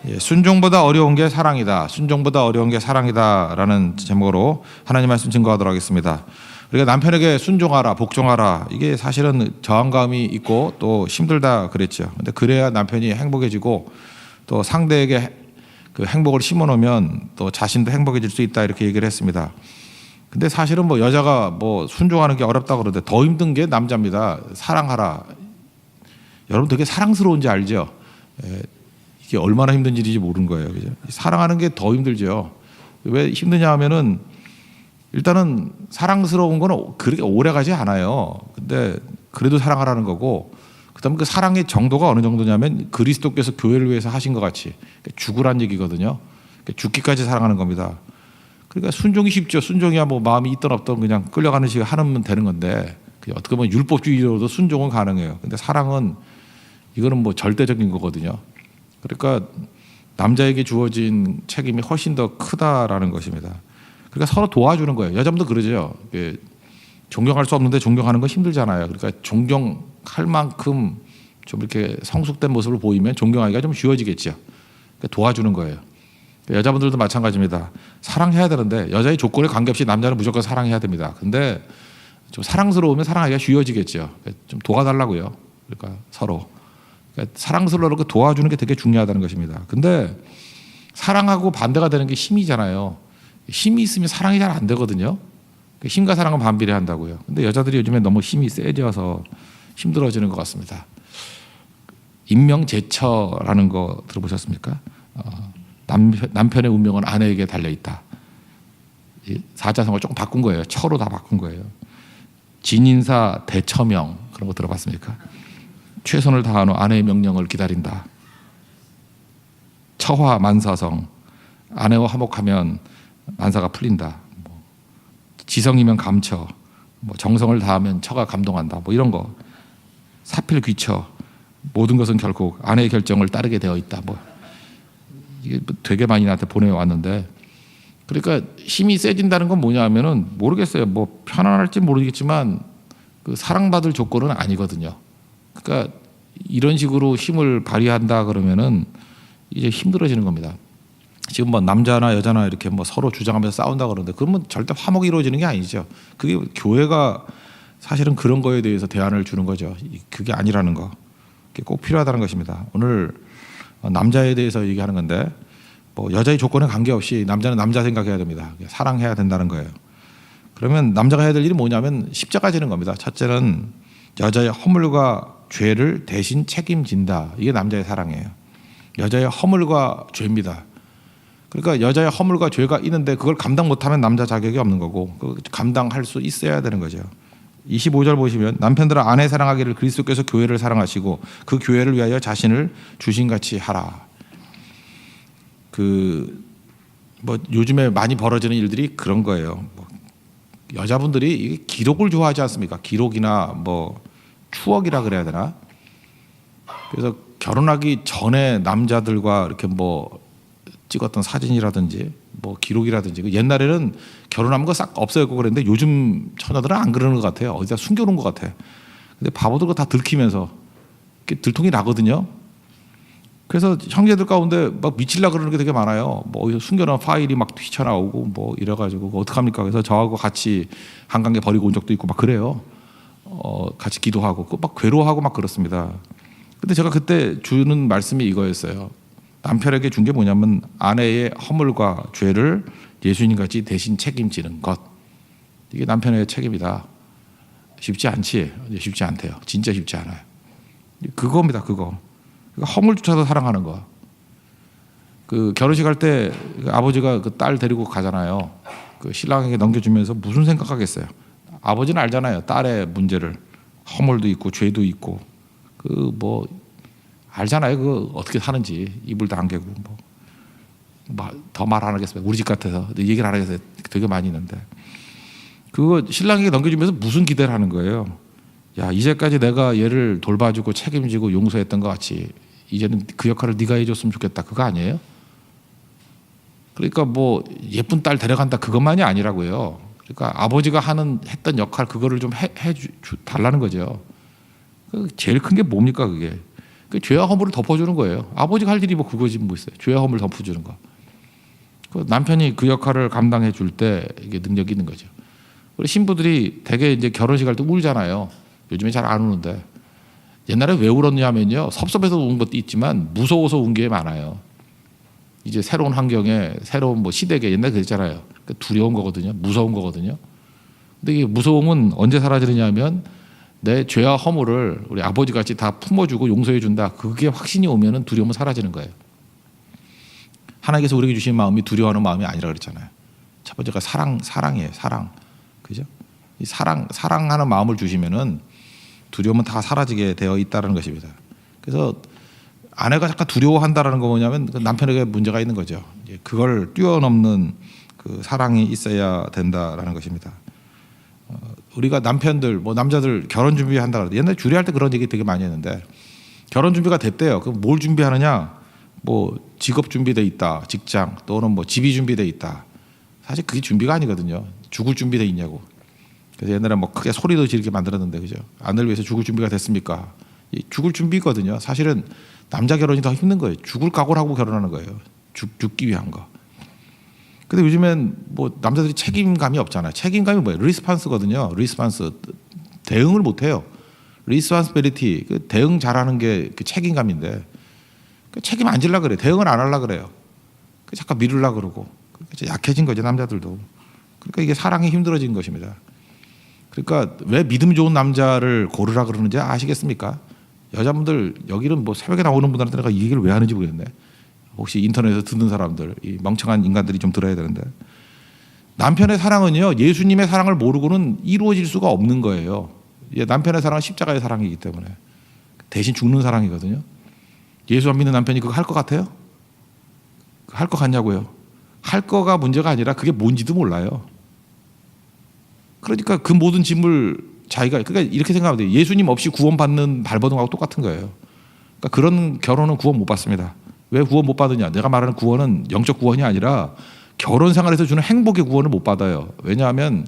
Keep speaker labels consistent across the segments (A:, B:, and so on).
A: 예, 순종보다 어려운 게 사랑이다. 순종보다 어려운 게 사랑이다라는 제목으로 하나님 말씀 증거하도록 하겠습니다. 우리가 남편에게 순종하라, 복종하라. 이게 사실은 저항감이 있고 또 힘들다 그랬죠. 근데 그래야 남편이 행복해지고 또 상대에게 그 행복을 심어놓으면 또 자신도 행복해질 수 있다 이렇게 얘기를 했습니다. 근데 사실은 뭐 여자가 뭐 순종하는 게 어렵다 그러는데 더 힘든 게 남자입니다. 사랑하라. 여러분 되게 사랑스러운지 알죠? 예, 이게 얼마나 힘든 일인지 모르는 거예요. 그죠? 사랑하는 게 더 힘들죠. 왜 힘드냐 하면은 일단은 사랑스러운 건 그렇게 오래 가지 않아요. 근데 그래도 사랑하라는 거고, 그다음에 그 사랑의 정도가 어느 정도냐면 그리스도께서 교회를 위해서 하신 것 같이 죽으란 얘기거든요. 죽기까지 사랑하는 겁니다. 그러니까 순종이 쉽죠. 순종이야 뭐 마음이 있든 없든 그냥 끌려가는 식으로 하면 되는 건데, 어떻게 보면 율법주의로도 순종은 가능해요. 근데 사랑은 이거는 뭐 절대적인 거거든요. 그러니까 남자에게 주어진 책임이 훨씬 더 크다라는 것입니다. 그러니까 서로 도와주는 거예요. 여자분도 그러죠. 존경할 수 없는데 존경하는 건 힘들잖아요. 그러니까 존경할 만큼 좀 이렇게 성숙된 모습을 보이면 존경하기가 좀 쉬워지겠죠. 그러니까 도와주는 거예요. 여자분들도 마찬가지입니다. 사랑해야 되는데 여자의 조건에 관계없이 남자는 무조건 사랑해야 됩니다. 근데 좀 사랑스러우면 사랑하기가 쉬워지겠죠. 좀 도와달라고요. 그러니까 서로. 그러니까 사랑스러워서 도와주는 게 되게 중요하다는 것입니다. 근데 사랑하고 반대가 되는 게 힘이잖아요. 힘이 있으면 사랑이 잘 안 되거든요. 힘과 사랑은 반비례한다고요. 근데 여자들이 요즘에 너무 힘이 세져서 힘들어지는 것 같습니다. 인명제처라는 거 들어보셨습니까? 남편의 운명은 아내에게 달려있다. 사자성어를 조금 바꾼 거예요. 처로 다 바꾼 거예요. 진인사 대처명 그런 거 들어봤습니까? 최선을 다한 후 아내의 명령을 기다린다. 처화 만사성, 아내와 화목하면 만사가 풀린다. 지성이면 감처, 정성을 다하면 처가 감동한다. 뭐 이런 거. 사필귀처, 모든 것은 결국 아내의 결정을 따르게 되어 있다. 뭐 이게 되게 많이 나한테 보내왔는데, 그러니까 힘이 세진다는 건 뭐냐 하면은 모르겠어요. 뭐 편안할지 모르겠지만 그 사랑받을 조건은 아니거든요. 그러니까 이런 식으로 힘을 발휘한다 그러면은 이제 힘들어지는 겁니다. 지금 뭐 남자나 여자나 이렇게 뭐 서로 주장하면서 싸운다 그러는데 그러면 절대 화목이 이루어지는 게 아니죠. 그게 교회가 사실은 그런 거에 대해서 대안을 주는 거죠. 그게 아니라는 거. 그게 꼭 필요하다는 것입니다. 오늘 남자에 대해서 얘기하는 건데, 뭐 여자의 조건에 관계없이 남자는 남자 생각해야 됩니다. 사랑해야 된다는 거예요. 그러면 남자가 해야 될 일이 뭐냐면 십자가 지는 겁니다. 첫째는 여자의 허물과 죄를 대신 책임진다. 이게 남자의 사랑이에요. 여자의 허물과 죄입니다. 그러니까 여자의 허물과 죄가 있는데 그걸 감당 못하면 남자 자격이 없는 거고, 감당할 수 있어야 되는 거죠. 25절 보시면 남편들아 아내 사랑하기를 그리스도께서 교회를 사랑하시고 그 교회를 위하여 자신을 주신같이 하라. 뭐 요즘에 많이 벌어지는 일들이 그런 거예요. 뭐 여자분들이 기록을 좋아하지 않습니까? 기록이나 뭐 추억이라 그래야 되나? 그래서 결혼하기 전에 남자들과 이렇게 뭐 찍었던 사진이라든지 뭐 기록이라든지, 옛날에는 결혼하면 거 싹 없애고 그랬는데 요즘 처녀들은 안 그러는 것 같아요. 어디다 숨겨놓은 것 같아. 근데 바보들 거 다 들키면서 들통이 나거든요. 그래서 형제들 가운데 막 미칠라 그러는 게 되게 많아요. 뭐 어디서 숨겨놓은 파일이 막 튀쳐나오고 뭐 이래가지고 어떡합니까? 그래서 저하고 같이 한강에 버리고 온 적도 있고 막 그래요. 같이 기도하고 막 괴로워하고 막 그렇습니다. 근데 제가 그때 주는 말씀이 이거였어요. 남편에게 준 게 뭐냐면 아내의 허물과 죄를 예수님같이 대신 책임지는 것. 이게 남편의 책임이다. 쉽지 않지? 쉽지 않대요. 진짜 쉽지 않아요. 그겁니다. 그거. 허물조차도 사랑하는 거. 그 결혼식 할 때 아버지가 그 딸 데리고 가잖아요. 그 신랑에게 넘겨주면서 무슨 생각하겠어요? 아버지는 알잖아요. 딸의 문제를. 허물도 있고 죄도 있고 뭐 알잖아요. 그 어떻게 사는지. 이불도 안 개고 뭐 더 말 안 하겠습니다. 우리 집 같아서 얘기를 안 하겠어요. 되게 많이 있는데 그거 신랑에게 넘겨주면서 무슨 기대를 하는 거예요? 야, 이제까지 내가 얘를 돌봐주고 책임지고 용서했던 것 같이 이제는 그 역할을 네가 해줬으면 좋겠다. 그거 아니에요? 그러니까 뭐 예쁜 딸 데려간다 그것만이 아니라고요. 그러니까 아버지가 했던 역할 그거를 좀 달라는 거죠. 제일 큰 게 뭡니까 그게? 그 죄와 허물을 덮어주는 거예요. 아버지가 할 일이 뭐 그거지 뭐 있어요. 죄와 허물을 덮어주는 거. 그 남편이 그 역할을 감당해 줄 때 이게 능력이 있는 거죠. 우리 신부들이 대개 이제 결혼식 할 때 울잖아요. 요즘에 잘 안 우는데 옛날에 왜 울었냐면요. 섭섭해서 운 것도 있지만 무서워서 운 게 많아요. 이제 새로운 환경에 새로운 뭐 시대에 옛날에 그랬잖아요. 두려운 거거든요. 무서운 거거든요. 근데 이게 무서움은 언제 사라지느냐면 내 죄와 허물을 우리 아버지 같이 다 품어주고 용서해 준다. 그게 확신이 오면은 두려움은 사라지는 거예요. 하나님께서 우리에게 주신 마음이 두려워하는 마음이 아니라 그랬잖아요. 첫 번째가 사랑이에요. 사랑. 그죠? 이 사랑하는 마음을 주시면은 두려움은 다 사라지게 되어 있다는 것입니다. 그래서 아내가 잠깐 두려워한다라는 거 뭐냐면 남편에게 문제가 있는 거죠. 그걸 뛰어넘는 그 사랑이 있어야 된다라는 것입니다. 우리가 남편들, 뭐 남자들 결혼 준비한다 그러는데 옛날에 주례할 때 그런 얘기 되게 많이 했는데 결혼 준비가 됐대요. 그럼 뭘 준비하느냐? 뭐 직업 준비돼 있다, 직장 또는 뭐 집이 준비돼 있다. 사실 그게 준비가 아니거든요. 죽을 준비돼 있냐고. 그래서 옛날에 뭐 크게 소리도 지르게 만들었는데 그죠? 아내를 위해서 죽을 준비가 됐습니까? 죽을 준비거든요. 사실은 남자 결혼이 더 힘든 거예요. 죽을 각오를 하고 결혼하는 거예요. 죽기 위한 거. 근데 요즘엔 뭐 남자들이 책임감이 없잖아요. 책임감이 뭐예요? 리스판스거든요. 리스판스 대응을 못 해요. 리스판스빌리티 그 대응 잘하는 게 그 책임감인데 그 책임 안 질라 그래. 대응을 안 하려 그래요. 잠깐 미루려 그러고 약해진 거죠 남자들도. 그러니까 이게 사랑이 힘들어진 것입니다. 그러니까 왜 믿음 좋은 남자를 고르라 그러는지 아시겠습니까? 여자분들 여기는 뭐 새벽에 나오는 분들한테 내가 이 얘기를 왜 하는지 모르겠네. 혹시 인터넷에서 듣는 사람들, 이 멍청한 인간들이 좀 들어야 되는데 남편의 사랑은요 예수님의 사랑을 모르고는 이루어질 수가 없는 거예요. 남편의 사랑은 십자가의 사랑이기 때문에 대신 죽는 사랑이거든요. 예수 안 믿는 남편이 그거 할 것 같아요? 할 것 같냐고요? 할 거가 문제가 아니라 그게 뭔지도 몰라요. 그러니까 그 모든 짐을 자기가 그러니까 이렇게 생각하면 돼요. 예수님 없이 구원받는 발버둥하고 똑같은 거예요. 그러니까 그런 결혼은 구원 못 받습니다. 왜 구원 못 받느냐? 내가 말하는 구원은 영적 구원이 아니라 결혼 생활에서 주는 행복의 구원을 못 받아요. 왜냐하면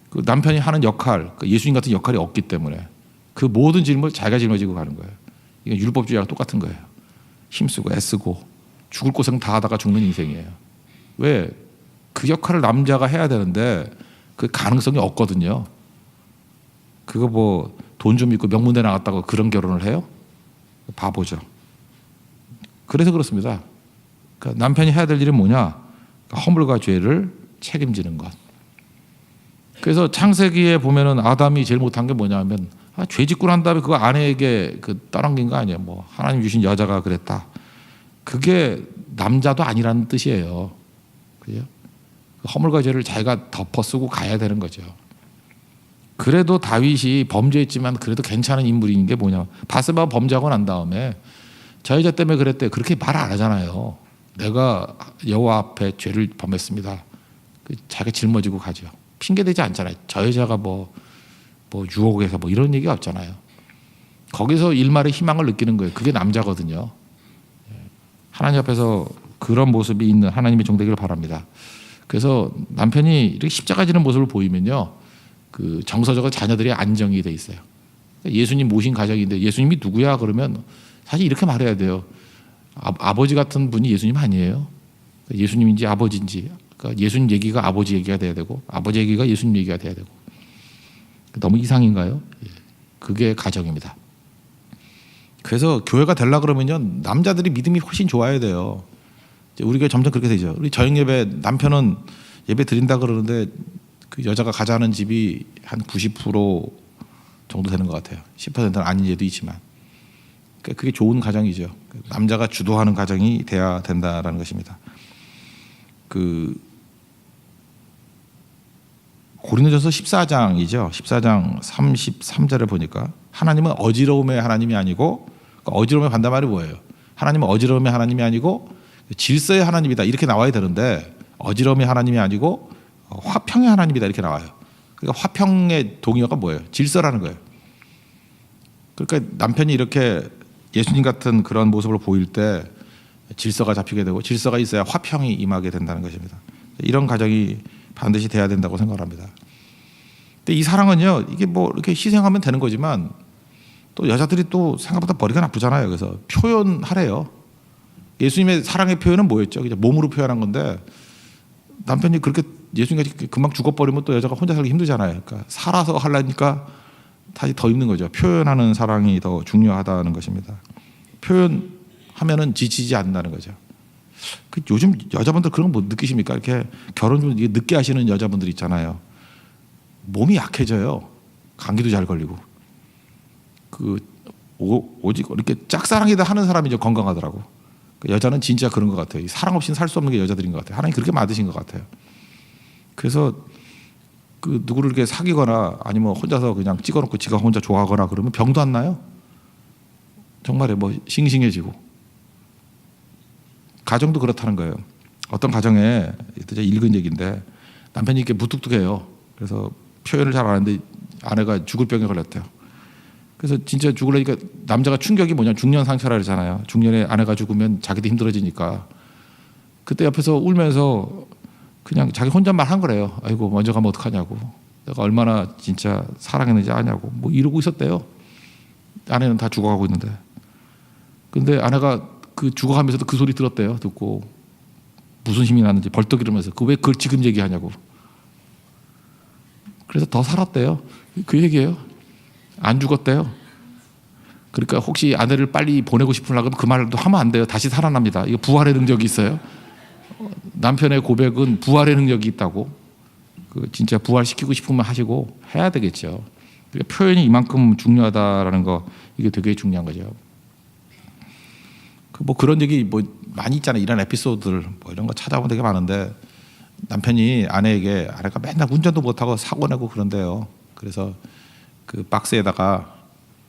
A: 그 남편이 하는 역할, 그 예수님 같은 역할이 없기 때문에 그 모든 짐을 자기가 짊어지고 가는 거예요. 이건 율법주의랑 똑같은 거예요. 힘쓰고 애쓰고 죽을 고생 다 하다가 죽는 인생이에요. 왜? 그 역할을 남자가 해야 되는데 그 가능성이 없거든요. 그거 뭐 돈 좀 있고 명문대 나갔다고 그런 결혼을 해요? 바보죠. 그래서 그렇습니다. 그러니까 남편이 해야 될 일은 뭐냐? 허물과 죄를 책임지는 것. 그래서 창세기에 보면은 아담이 제일 못한 게 뭐냐면 죄 짓고 난 다음에 그거 아내에게 떠넘긴 거 아니에요. 뭐 하나님 주신 여자가 그랬다. 그게 남자도 아니라는 뜻이에요. 그죠? 허물과 죄를 자기가 덮어쓰고 가야 되는 거죠. 그래도 다윗이 범죄했지만 그래도 괜찮은 인물인 게 뭐냐? 바세바가 범죄하고 난 다음에 저 여자 때문에 그랬대. 그렇게 말 안 하잖아요. 내가 여호와 앞에 죄를 범했습니다. 자기가 짊어지고 가죠. 핑계 대지 않잖아요. 저 여자가 뭐 유혹해서 뭐 이런 얘기가 없잖아요. 거기서 일말의 희망을 느끼는 거예요. 그게 남자거든요. 하나님 앞에서 그런 모습이 있는 하나님의 종 되기를 바랍니다. 그래서 남편이 이렇게 십자가 지는 모습을 보이면요, 그 정서적으로 자녀들이 안정이 돼 있어요. 예수님 모신 가정인데 예수님이 누구야? 그러면 사실 이렇게 말해야 돼요. 아버지 같은 분이 예수님 아니에요. 예수님인지 아버지인지. 그러니까 예수님 얘기가 아버지 얘기가 돼야 되고 아버지 얘기가 예수님 얘기가 돼야 되고. 너무 이상인가요? 그게 가정입니다. 그래서 교회가 되려 그러면요 남자들이 믿음이 훨씬 좋아야 돼요. 우리가 점점 그렇게 되죠. 우리 저녁 예배 남편은 예배 드린다 그러는데 그 여자가 가자는 집이 한 90% 정도 되는 것 같아요. 10%는 아닌 예도 있지만 그게 좋은 가정이죠. 남자가 주도하는 가정이 돼야 된다라는 것입니다. 그 고린도전서 14장이죠. 14장 33절에 보니까 하나님은 어지러움의 하나님이 아니고 어지러움의 반대말이 뭐예요? 하나님은 어지러움의 하나님이 아니고 질서의 하나님이다 이렇게 나와야 되는데 어지러움의 하나님이 아니고 화평의 하나님이다 이렇게 나와요. 그러니까 화평의 동의어가 뭐예요? 질서라는 거예요. 그러니까 남편이 이렇게 예수님 같은 그런 모습을 보일 때 질서가 잡히게 되고 질서가 있어야 화평이 임하게 된다는 것입니다. 이런 가정이 반드시 돼야 된다고 생각합니다. 근데 이 사랑은요, 이게 뭐 이렇게 희생하면 되는 거지만 또 여자들이 또 생각보다 머리가 나쁘잖아요. 그래서 표현하래요. 예수님의 사랑의 표현은 뭐였죠? 그냥 몸으로 표현한 건데 남편이 그렇게 예수님까지 금방 죽어버리면 또 여자가 혼자 살기 힘들잖아요. 그러니까 살아서 하려니까 다시 더 힘든 거죠. 표현하는 사랑이 더 중요하다는 것입니다. 표현하면은 지치지 않는다는 거죠. 요즘 여자분들 그런 거 못 느끼십니까? 이렇게 결혼 좀 늦게 하시는 여자분들 있잖아요. 몸이 약해져요. 감기도 잘 걸리고. 오직 이렇게 짝사랑이다 하는 사람이 이제 건강하더라고. 여자는 진짜 그런 것 같아요. 사랑 없이는 살 수 없는 게 여자들인 것 같아요. 하나님 그렇게 만드신 것 같아요. 그래서 누구를 이렇게 사귀거나 아니면 혼자서 그냥 찍어놓고 지가 혼자 좋아하거나 그러면 병도 안 나요. 정말에 싱싱해지고. 가정도 그렇다는 거예요. 어떤 가정에 제가 읽은 얘기인데 남편이 이렇게 무뚝뚝해요. 그래서 표현을 잘 안 하는데 아내가 죽을 병에 걸렸대요. 그래서 진짜 죽으려니까 남자가 충격이 뭐냐, 중년 상처라 그러잖아요. 중년에 아내가 죽으면 자기도 힘들어지니까. 그때 옆에서 울면서 그냥 자기 혼잣말 한 거래요. 아이고 먼저 가면 어떡하냐고. 내가 얼마나 진짜 사랑했는지 아냐고. 이러고 있었대요. 아내는 다 죽어가고 있는데. 근데 아내가 죽어가면서도 그 소리 들었대요. 듣고 무슨 힘이 나는지 벌떡 일으면서 왜 그걸 지금 얘기하냐고. 그래서 더 살았대요. 그 얘기예요. 안 죽었대요. 그러니까 혹시 아내를 빨리 보내고 싶으려고 하면 그 말도 하면 안 돼요. 다시 살아납니다. 이거 부활의 능력이 있어요. 남편의 고백은 부활의 능력이 있다고. 진짜 부활시키고 싶으면 하시고 해야 되겠죠. 그러니까 표현이 이만큼 중요하다라는 거, 이게 되게 중요한 거죠. 그런 얘기 많이 있잖아요. 이런 에피소드들 이런 거 찾아보면 되게 많은데 남편이 아내가 맨날 운전도 못하고 사고 내고 그런데요. 그래서 그 박스에다가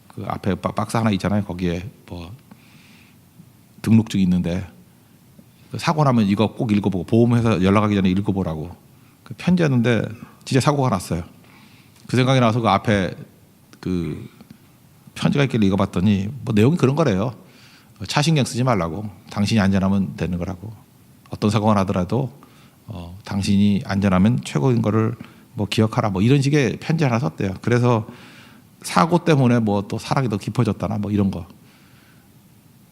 A: 그 앞에 박스 하나 있잖아요. 거기에 등록증이 있는데 사고 나면 이거 꼭 읽어보고 보험회사 연락하기 전에 읽어보라고 그 편지였는데 진짜 사고가 났어요. 그 생각이 나서 그 앞에 그 편지가 있길래 읽어봤더니 내용이 그런 거래요. 차 신경 쓰지 말라고. 당신이 안전하면 되는 거라고. 어떤 사고가 나더라도 당신이 안전하면 최고인 거를 기억하라. 이런 식의 편지 하나 썼대요. 그래서 사고 때문에 또 사랑이 더 깊어졌다나 이런 거.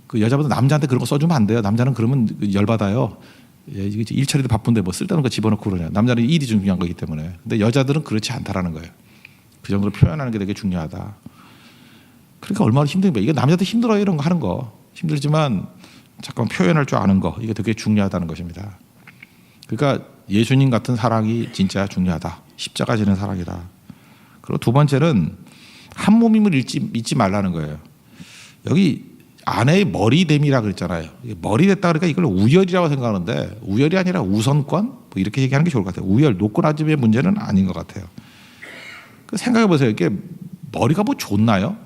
A: 그 여자분들 남자한테 그런 거 써주면 안 돼요. 남자는 그러면 열받아요. 일처리도 바쁜데 쓸데없는 거 집어넣고 그러냐. 남자는 일이 중요한 거기 때문에. 근데 여자들은 그렇지 않다라는 거예요. 그 정도로 표현하는 게 되게 중요하다. 그러니까 얼마나 힘든 거예요. 이게 남자도 힘들어요. 이런 거 하는 거. 힘들지만 잠깐 표현할 줄 아는 거. 이게 되게 중요하다는 것입니다. 그러니까 예수님 같은 사랑이 진짜 중요하다. 십자가 지는 사랑이다. 그리고 두 번째는 한 몸임을 잊지 말라는 거예요. 여기 아내의 머리됨이라 그랬잖아요. 머리 됐다 그러니까 이걸 우열이라고 생각하는데 우열이 아니라 우선권 이렇게 얘기하는 게 좋을 것 같아요. 우열, 높고 낮음의 문제는 아닌 것 같아요. 생각해 보세요. 이게 머리가 좋나요?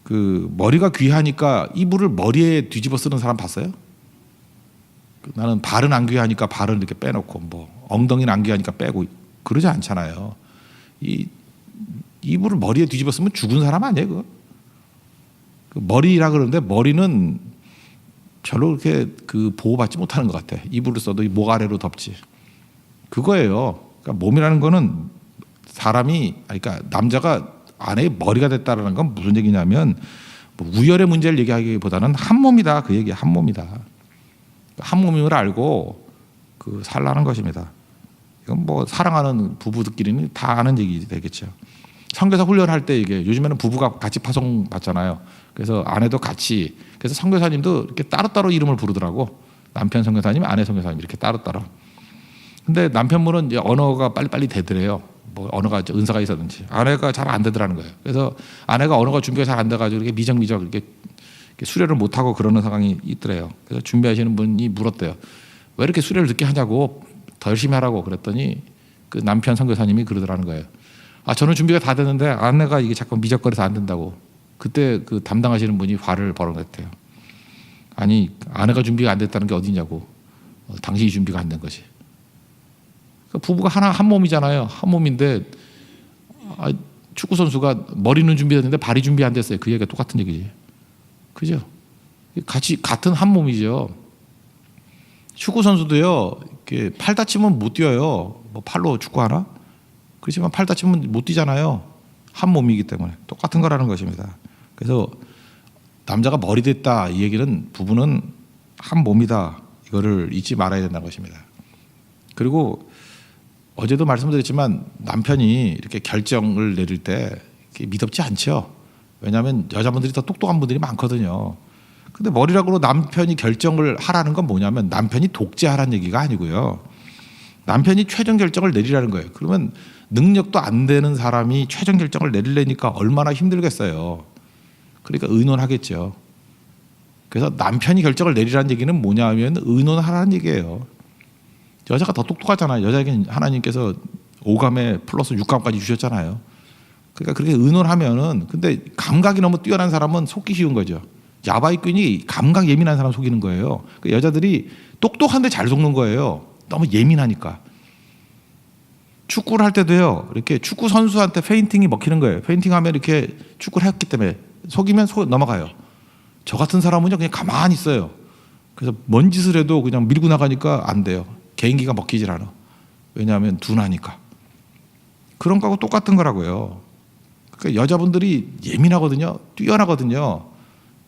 A: 머리가 귀하니까 이불을 머리에 뒤집어 쓰는 사람 봤어요? 나는 발은 안 귀하니까 발을 이렇게 빼놓고 엉덩이는 안 귀하니까 빼고 그러지 않잖아요. 이불을 머리에 뒤집어 쓰면 죽은 사람 아니에요, 그거? 머리라 그러는데 머리는 별로 그렇게 보호받지 못하는 것 같아. 이불을 써도 목 아래로 덮지. 그거예요. 그러니까 몸이라는 거는 그러니까 남자가 아내의 머리가 됐다라는 건 무슨 얘기냐면 우열의 문제를 얘기하기보다는 한 몸이다. 그 얘기 한 몸이다. 한 몸임을 알고 살라는 것입니다. 이건 사랑하는 부부들끼리는 다 아는 얘기 되겠죠. 선교사 훈련할 때 이게 요즘에는 부부가 같이 파송 받잖아요. 그래서 아내도 같이. 그래서 선교사님도 이렇게 따로따로 이름을 부르더라고. 남편 선교사님, 아내 선교사님 이렇게 따로따로. 근데 남편분은 이제 언어가 빨리빨리 되더래요. 언어가 은사가 있었는지. 아내가 잘 안 되더라는 거예요. 그래서 아내가 언어가 준비가 잘 안 돼가지고 이렇게 미적미적 이렇게 수료를 못 하고 그러는 상황이 있더래요. 그래서 준비하시는 분이 물었대요. 왜 이렇게 수료를 늦게 하냐고, 더 열심히 하라고 그랬더니 그 남편 선교사님이 그러더라는 거예요. 저는 준비가 다 됐는데 아내가 이게 자꾸 미적거려서 안 된다고. 그때 그 담당하시는 분이 화를 벌어냈대요. 아니, 아내가 준비가 안 됐다는 게 어디냐고. 당신이 준비가 안 된 거지. 그러니까 부부가 한 몸이잖아요. 한 몸인데 축구 선수가 머리는 준비됐는데 발이 준비 안 됐어요. 그 얘기가 똑같은 얘기지. 그죠? 같은 한 몸이죠. 축구 선수도요. 팔 다치면 못 뛰어요. 팔로 축구하나? 그렇지만 팔 다치면 못 뛰잖아요. 한 몸이기 때문에 똑같은 거라는 것입니다. 그래서 남자가 머리 됐다 이 얘기는 부부는 한 몸이다. 이거를 잊지 말아야 된다는 것입니다. 그리고 어제도 말씀드렸지만 남편이 이렇게 결정을 내릴 때 미덥지 않죠. 왜냐하면 여자분들이 더 똑똑한 분들이 많거든요. 근데 머리락으로 남편이 결정을 하라는 건 뭐냐면 남편이 독재하라는 얘기가 아니고요. 남편이 최종 결정을 내리라는 거예요. 그러면 능력도 안 되는 사람이 최종 결정을 내리려니까 얼마나 힘들겠어요. 그러니까 의논하겠죠. 그래서 남편이 결정을 내리라는 얘기는 뭐냐 하면 의논하라는 얘기예요. 여자가 더 똑똑하잖아요. 여자에게 하나님께서 5감에 플러스 6감까지 주셨잖아요. 그러니까 그렇게 의논하면은 근데 감각이 너무 뛰어난 사람은 속기 쉬운 거죠. 야바이꾼이 감각 예민한 사람 속이는 거예요. 그 여자들이 똑똑한데 잘 속는 거예요. 너무 예민하니까. 축구를 할 때도요. 이렇게 축구 선수한테 페인팅이 먹히는 거예요. 페인팅하면 이렇게 축구를 했기 때문에 속이면 넘어가요. 저 같은 사람은요 그냥 가만히 있어요. 그래서 뭔 짓을 해도 그냥 밀고 나가니까 안 돼요. 개인기가 먹히질 않아. 왜냐하면 둔하니까. 그런 거하고 똑같은 거라고요. 그러니까 여자분들이 예민하거든요. 뛰어나거든요.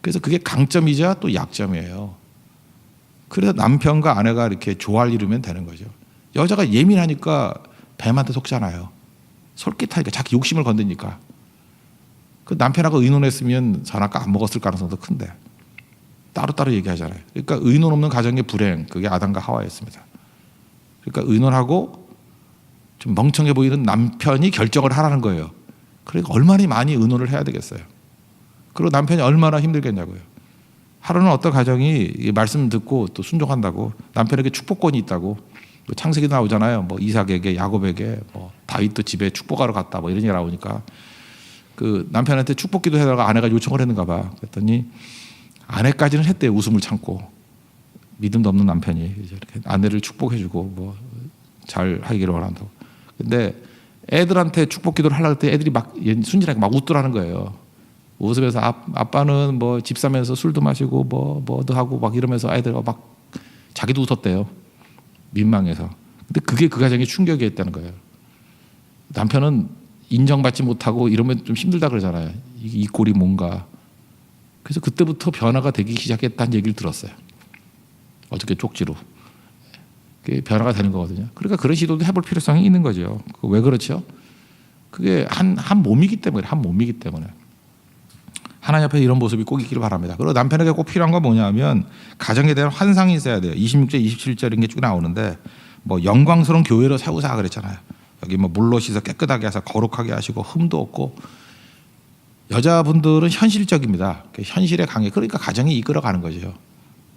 A: 그래서 그게 강점이자 또 약점이에요. 그래서 남편과 아내가 이렇게 조화를 이루면 되는 거죠. 여자가 예민하니까 뱀한테 속잖아요. 솔깃하니까 자기 욕심을 건드니까. 그 남편하고 의논했으면 전화가 안 먹었을 가능성도 큰데 따로따로 얘기하잖아요. 그러니까 의논 없는 가정의 불행, 그게 아담과 하와였습니다. 그러니까 의논하고 좀 멍청해 보이는 남편이 결정을 하라는 거예요. 그러니까 얼마나 많이 의논을 해야 되겠어요. 그리고 남편이 얼마나 힘들겠냐고요. 하루는 어떤 가정이 말씀 듣고 또 순종한다고 남편에게 축복권이 있다고 창세기 나오잖아요. 뭐 이삭에게 야곱에게 뭐 다윗도 집에 축복하러 갔다 뭐 이런 얘기 나오니까 그 남편한테 축복기도 해다가 아내가 요청을 했는가 봐. 그랬더니 아내까지는 했대요. 웃음을 참고 믿음도 없는 남편이 이렇게 아내를 축복해주고 뭐 잘 하기를 원한다고. 근데 애들한테 축복기도를 하려고 할 때 애들이 막 순진하게 막 웃더라는 거예요. 웃으면서 아빠는 뭐 집 사면서 술도 마시고 뭐도 하고 막 이러면서 아이들가 막 자기도 웃었대요. 민망해서. 근데 그게 그 가정에 충격이었다는 거예요. 남편은 인정받지 못하고 이러면 좀 힘들다 그러잖아요. 이 꼴이 뭔가. 그래서 그때부터 변화가 되기 시작했다는 얘기를 들었어요. 어저께 쪽지로. 그게 변화가 되는 거거든요. 그러니까 그런 시도도 해볼 필요성이 있는 거죠. 왜 그렇죠? 그게 한 몸이기 때문에, 한 몸이기 때문에. 하나님 앞에 이런 모습이 꼭 있기를 바랍니다. 그리고 남편에게 꼭 필요한 건 뭐냐면 가정에 대한 환상이 있어야 돼요. 26절, 27절 이런 게 쭉 나오는데 뭐 영광스러운 교회로 세우사 그랬잖아요. 여기 뭐 물로 씻어 깨끗하게 해서 거룩하게 하시고 흠도 없고. 여자분들은 현실적입니다. 현실에 강해. 그러니까 가정이 이끌어가는 거죠.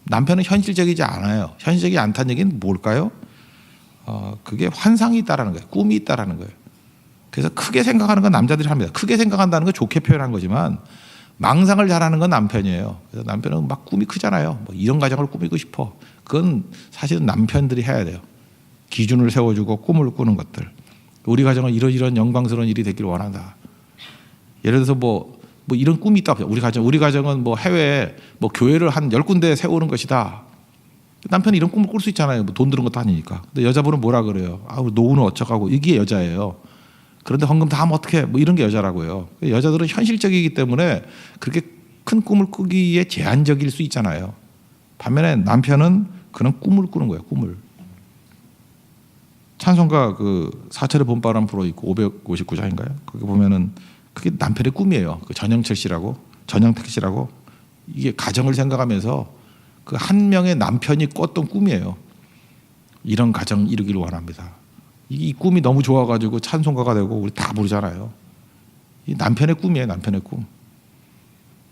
A: 남편은 현실적이지 않아요. 현실적이지 않다는 얘기는 뭘까요? 그게 환상이 있다라는 거예요. 꿈이 있다라는 거예요. 그래서 크게 생각하는 건 남자들이 합니다. 크게 생각한다는 건 좋게 표현한 거지만 망상을 잘하는 건 남편이에요. 그래서 남편은 막 꿈이 크잖아요. 뭐 이런 가정을 꾸미고 싶어. 그건 사실은 남편들이 해야 돼요. 기준을 세워주고 꿈을 꾸는 것들. 우리 가정은 이런 영광스러운 일이 되기를 원한다. 예를 들어서 뭐 이런 꿈이 있다. 우리 가정은 뭐 해외에 뭐 교회를 한 10군데 세우는 것이다. 남편이 이런 꿈을 꿀 수 있잖아요. 뭐 돈 드는 것도 아니니까. 근데 여자분은 뭐라 그래요? 노후는 어쩌고 이게 여자예요. 그런데 헌금 다 하면 어떡해? 뭐 이런 게 여자라고요. 여자들은 현실적이기 때문에 그렇게 큰 꿈을 꾸기에 제한적일 수 있잖아요. 반면에 남편은 그런 꿈을 꾸는 거예요. 꿈을. 찬송가 그 사철의 봄바람 불어 있고 559장인가요? 거기 보면은 그게 남편의 꿈이에요. 그 전영택 씨라고 이게 가정을 생각하면서 그 한 명의 남편이 꿨던 꿈이에요. 이런 가정 이루기를 원합니다. 이 꿈이 너무 좋아가지고 찬송가가 되고 우리 다 부르잖아요. 이 남편의 꿈이에요. 남편의 꿈.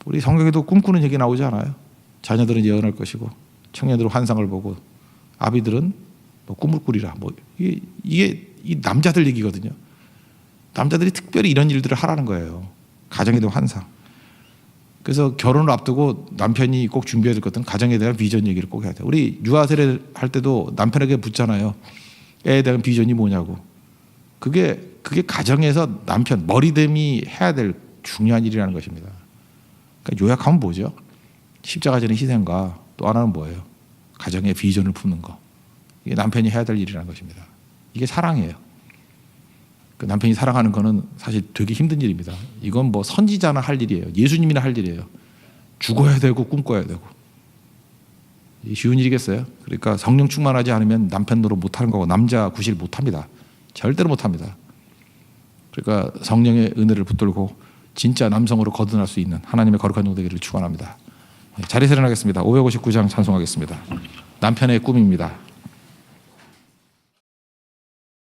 A: 우리 성경에도 꿈꾸는 얘기 나오지 않아요? 자녀들은 예언할 것이고 청년들은 환상을 보고 아비들은 뭐 꿈을 꾸리라. 뭐 이게 이 남자들 얘기거든요. 남자들이 특별히 이런 일들을 하라는 거예요. 가정에 대한 환상. 그래서 결혼을 앞두고 남편이 꼭 준비해야 될 것은 가정에 대한 비전 얘기를 꼭 해야 돼요. 우리 유아 세례 할 때도 남편에게 묻잖아요. 애에 대한 비전이 뭐냐고. 그게 가정에서 남편 머리됨이 해야 될 중요한 일이라는 것입니다. 그러니까 요약하면 뭐죠? 십자가전의 희생과 또 하나는 뭐예요? 가정의 비전을 품는 거. 이게 남편이 해야 될 일이라는 것입니다. 이게 사랑이에요. 그 남편이 사랑하는 거는 사실 되게 힘든 일입니다. 이건 뭐 선지자나 할 일이에요. 예수님이나 할 일이에요. 죽어야 되고 꿈꿔야 되고. 쉬운 일이겠어요? 그러니까 성령 충만하지 않으면 남편 노릇 못하는 거고 남자 구실 못합니다. 절대로 못합니다. 그러니까 성령의 은혜를 붙들고 진짜 남성으로 거듭날 수 있는 하나님의 거룩한 종 되기를 축원합니다. 자리에서 일어나겠습니다. 559장 찬송하겠습니다. 남편의 꿈입니다.